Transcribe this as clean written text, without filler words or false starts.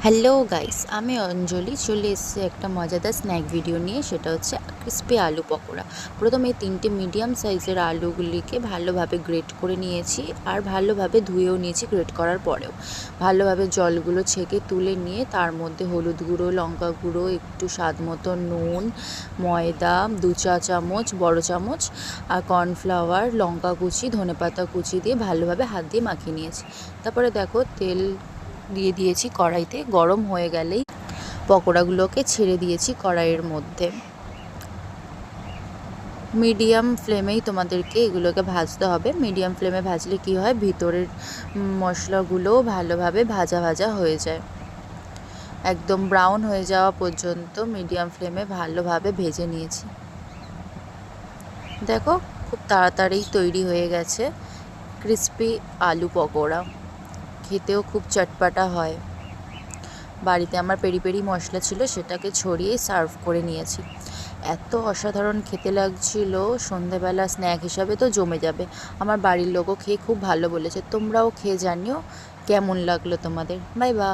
Hello guys, আমি অঞ্জলি চলে এসেছি একটা মজাদার স্ন্যাক ভিডিও নিয়ে। সেটা হচ্ছে ক্রিস্পি আলু পকোড়া। প্রথমে 3টে মিডিয়াম সাইজের আলুগুলিকে ভালোভাবে গ্রেট করে নিয়েছি, আর ভালোভাবে ধুয়েও নিয়েছি। গ্রেট করার পরেও ভালোভাবে জলগুলো ছেঁকে তুলে নিয়ে তার মধ্যে হলুদ গুঁড়ো, লঙ্কা গুঁড়ো, একটু স্বাদ মতো নুন, ময়দা 2 চা চামচ, বড় চামচ, আর কর্নফ্লাওয়ার, লঙ্কা কুচি, ধনেপাতা কুচি দিয়ে ভালোভাবে হাত দিয়ে মাখিয়ে নিয়েছি। তারপরে দেখো, তেল দিয়ে দিয়েছি কড়াইতে। গরম হয়ে গেলেই পকোড়াগুলোকে ছেড়ে দিয়েছি কড়াইয়ের মধ্যে। মিডিয়াম ফ্লেমেই তোমাদেরকে এগুলোকে ভাজতে হবে। মিডিয়াম ফ্লেমে ভাজলে কি হয়, ভিতরের মশলাগুলোও ভালোভাবে ভাজা ভাজা হয়ে যায়। একদম ব্রাউন হয়ে যাওয়া পর্যন্ত মিডিয়াম ফ্লেমে ভালোভাবে ভেজে নিয়েছি। দেখো, খুব তাড়াতাড়ি তৈরি হয়ে গেছে ক্রিস্পি আলু পকোড়া। খেতেও খুব চটপাটা হয়। বাড়িতে আমার পেরি পেরি মশলা ছিল, সেটাকে ছড়িয়ে সার্ভ করে নিয়েছি। এত অসাধারণ খেতে লাগছিল, সন্ধেবেলা স্ন্যাক হিসাবে তো জমে যাবে। আমার বাড়ির লোকও খেয়ে খুব ভালো বলেছে। তোমরাও খেয়ে জানিও কেমন লাগলো তোমাদের। Bye bye.